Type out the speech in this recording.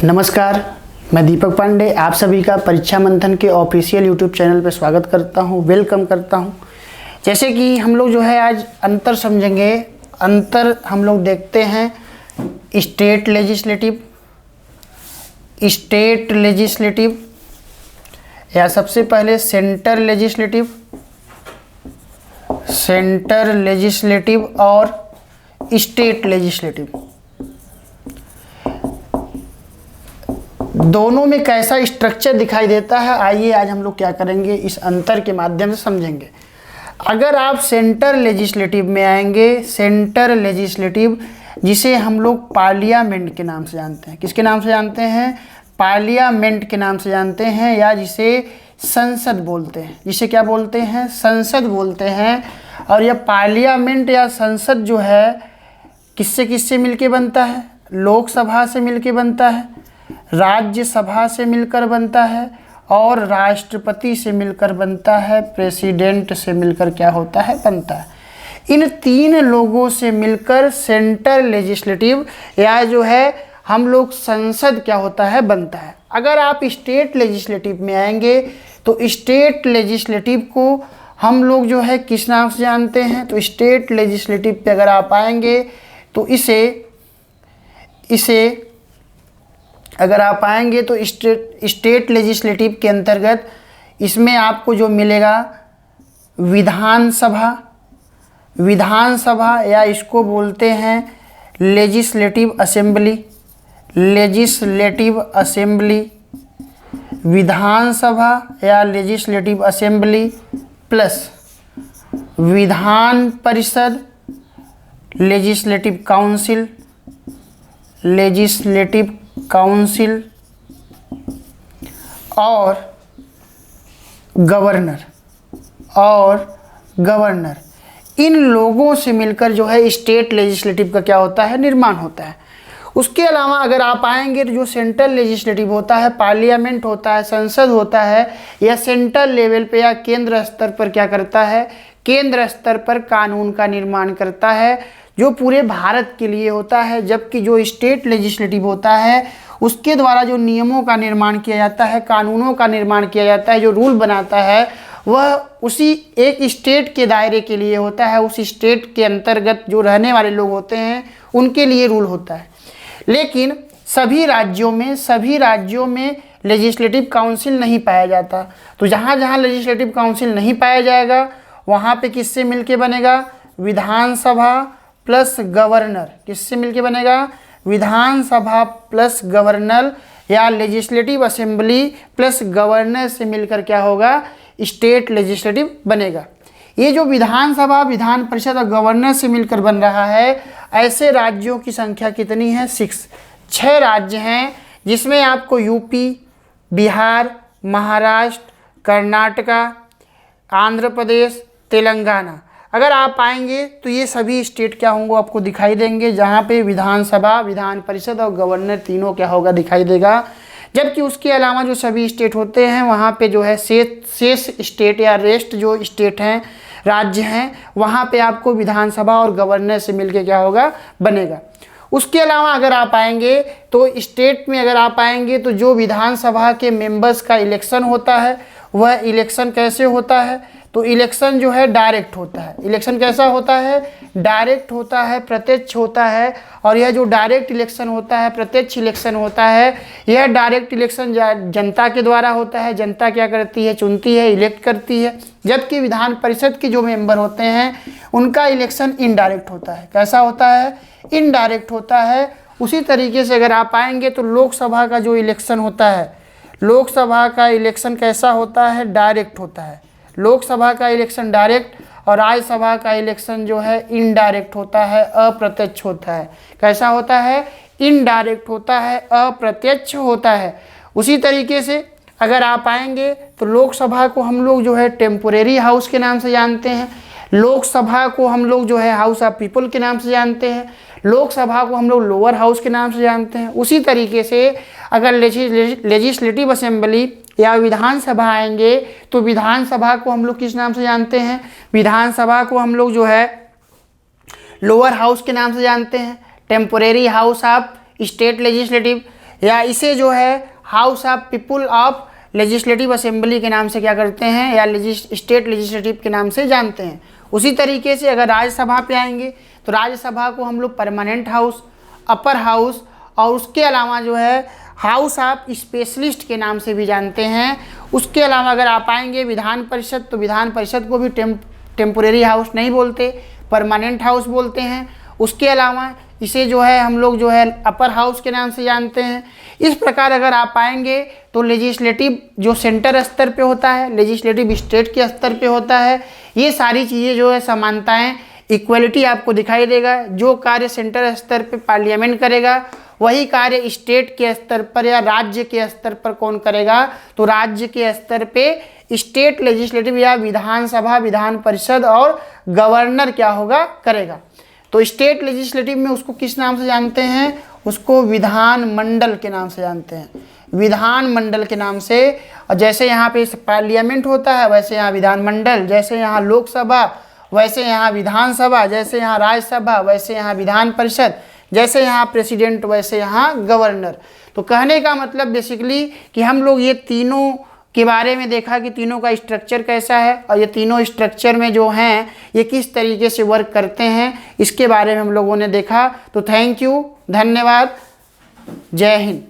नमस्कार, मैं दीपक पांडे आप सभी का परीक्षा मंथन के ऑफिशियल यूट्यूब चैनल पर स्वागत करता हूं, वेलकम करता हूं। जैसे कि हम लोग जो है आज अंतर समझेंगे। अंतर हम लोग देखते हैं स्टेट लेजिस्लेटिव या सबसे पहले सेंटर लेजिस्लेटिव और स्टेट लेजिस्लेटिव, दोनों में कैसा स्ट्रक्चर दिखाई देता है। आइए आज हम लोग क्या करेंगे, इस अंतर के माध्यम से समझेंगे। अगर आप सेंटर लेजिस्लेटिव में आएंगे, सेंटर लेजिस्लेटिव जिसे हम लोग पार्लियामेंट के नाम से जानते हैं, किसके नाम से जानते हैं? पार्लियामेंट के नाम से जानते हैं, या जिसे संसद बोलते हैं। जिसे क्या बोलते हैं? संसद बोलते हैं। और यह पार्लियामेंट या संसद जो है किससे किससे मिलके बनता है? लोकसभा से मिलके बनता है, राज्यसभा से मिलकर बनता है और राष्ट्रपति से मिलकर बनता है, प्रेसिडेंट से मिलकर क्या होता है? बनता है। इन तीन लोगों से मिलकर सेंटर लेजिस्लेटिव या जो है हम लोग संसद क्या होता है? बनता है। अगर आप स्टेट लेजिस्लेटिव में आएंगे तो स्टेट लेजिस्लेटिव को हम लोग जो है किस नाम से जानते हैं? तो स्टेट लेजिस्लेटिव पे अगर आप आएंगे तो इसे अगर आप आएंगे तो स्टेट लेजिस्लेटिव के अंतर्गत इसमें आपको जो मिलेगा विधानसभा या इसको बोलते हैं लेजिस्लेटिव असेंबली, विधानसभा या legislative assembly plus Vidhan Parishad, legislative council और गवर्नर, इन लोगों से मिलकर जो है स्टेट लेजिस्लेटिव का क्या होता है? निर्माण होता है। उसके अलावा अगर आप आएंगे तो जो सेंट्रल लेजिस्लेटिव होता है, पार्लियामेंट होता है, संसद होता है, या सेंट्रल लेवल पे या केंद्र स्तर पर क्या करता है? केंद्र स्तर पर कानून का निर्माण करता है, जो पूरे भारत के लिए होता है। जबकि जो स्टेट लेजिस्लेटिव होता है उसके द्वारा जो नियमों का निर्माण किया जाता है, कानूनों का निर्माण किया जाता है, जो रूल बनाता है वह उसी एक स्टेट के दायरे के लिए होता है। उस स्टेट के अंतर्गत जो रहने वाले लोग होते हैं उनके लिए रूल होता है। लेकिन सभी राज्यों में लेजिस्लेटिव काउंसिल नहीं पाया जाता। तो जहाँ जहाँ लेजिस्लेटिव काउंसिल नहीं पाया जाएगा वहाँ पे किससे मिलके बनेगा? विधानसभा प्लस गवर्नर। किससे मिलके बनेगा? विधानसभा प्लस गवर्नर या लेजिस्लेटिव असेंबली प्लस गवर्नर से मिलकर क्या होगा? स्टेट लेजिस्लेटिव बनेगा। ये जो विधानसभा, विधान परिषद और गवर्नर से मिलकर बन रहा है, ऐसे राज्यों की संख्या कितनी है? 6 राज्य हैं, जिसमें आपको यूपी, बिहार, महाराष्ट्र, कर्नाटका, आंध्र प्रदेश, तेलंगाना, अगर आप आएंगे तो ये सभी स्टेट क्या होंगे? आपको दिखाई देंगे, जहाँ पे विधानसभा, विधान परिषद और गवर्नर तीनों क्या होगा? दिखाई देगा। जबकि उसके अलावा जो सभी स्टेट होते हैं वहाँ पे जो है शेष स्टेट या रेस्ट जो स्टेट हैं, राज्य हैं, वहाँ पे आपको विधानसभा और गवर्नर से मिलके क्या होगा? बनेगा। उसके अलावा अगर आप आएंगे तो स्टेट में अगर आप आएंगे तो जो विधानसभा के मेंबर्स का इलेक्शन होता है वह इलेक्शन कैसे होता है? तो इलेक्शन जो है डायरेक्ट होता है। इलेक्शन कैसा होता है? डायरेक्ट होता है, प्रत्यक्ष होता है। और यह जो डायरेक्ट इलेक्शन होता है, प्रत्यक्ष इलेक्शन होता है, यह डायरेक्ट इलेक्शन जनता के द्वारा होता है। जनता क्या करती है? चुनती है, इलेक्ट करती है। जबकि विधान परिषद के जो मेंबर होते हैं उनका इलेक्शन इनडायरेक्ट होता है। कैसा होता है? इनडायरेक्ट होता है। उसी तरीके से अगर आप आएंगे तो लोकसभा का जो इलेक्शन होता है, लोकसभा का इलेक्शन कैसा होता है? डायरेक्ट होता है। लोकसभा का इलेक्शन डायरेक्ट और राज्यसभा का इलेक्शन जो है इनडायरेक्ट होता है, अप्रत्यक्ष होता है। कैसा होता है? इनडायरेक्ट होता है, अप्रत्यक्ष होता है। उसी तरीके से अगर आप आएंगे तो लोकसभा को हम लोग जो है टेम्पोरेरी हाउस के नाम से जानते हैं, लोकसभा को हम लोग जो है हाउस ऑफ पीपल के नाम से जानते हैं, लोकसभा को हम लोग लोअर हाउस के नाम से जानते हैं। उसी तरीके से अगर लेजिस्लेटिव असेंबली या विधानसभा आएंगे तो विधानसभा को हम लोग किस नाम से जानते हैं? विधानसभा को हम लोग जो है लोअर हाउस के नाम से जानते हैं, temporary house of state legislative. या इसे जो है house of people of legislative assembly के नाम से क्या करते हैं, या स्टेट लेजिस्लेटिव के नाम से जानते हैं। उसी तरीके से अगर राज्यसभा पे आएंगे तो राज्यसभा को हम लोग परमानेंट हाउस, अपर हाउस और उसके अलावा जो है हाउस ऑफ स्पेशलिस्ट के नाम से भी जानते हैं। उसके अलावा अगर आप आएंगे विधान परिषद, तो विधान परिषद को भी टेम्पोरेरी हाउस नहीं बोलते, परमानेंट हाउस बोलते हैं। उसके अलावा इसे जो है हम लोग जो है अपर हाउस के नाम से जानते हैं। इस प्रकार अगर आप आएंगे तो लेजिस्लेटिव जो सेंटर स्तर पे होता है, लेजिस्लेटिव स्टेट के स्तर पे होता है। ये सारी चीज़ें जो है समानताएं, इक्वलिटी आपको दिखाई देगा। जो कार्य सेंटर स्तर पे पार्लियामेंट करेगा वही कार्य स्टेट के स्तर पर या राज्य के स्तर पर कौन करेगा, तो राज्य के स्तर पे स्टेट लेजिस्लेटिव या विधानसभा, विधान परिषद और गवर्नर क्या होगा, करेगा। तो स्टेट लेजिस्लेटिव में उसको किस नाम से जानते हैं, उसको विधान मंडल के नाम से जानते हैं, विधान मंडल के नाम से। और जैसे यहाँ पे पार्लियामेंट होता है वैसे यहाँ विधान मंडल, जैसे यहाँ लोकसभा वैसे यहाँ विधानसभा, जैसे यहाँ राज्यसभा वैसे यहाँ विधान परिषद, जैसे यहाँ प्रेसिडेंट वैसे यहाँ गवर्नर। तो कहने का मतलब बेसिकली कि हम लोग ये तीनों के बारे में देखा कि तीनों का स्ट्रक्चर कैसा है और ये तीनों स्ट्रक्चर में जो हैं ये किस तरीके से वर्क करते हैं, इसके बारे में हम लोगों ने देखा। तो थैंक यू, धन्यवाद, जय हिंद।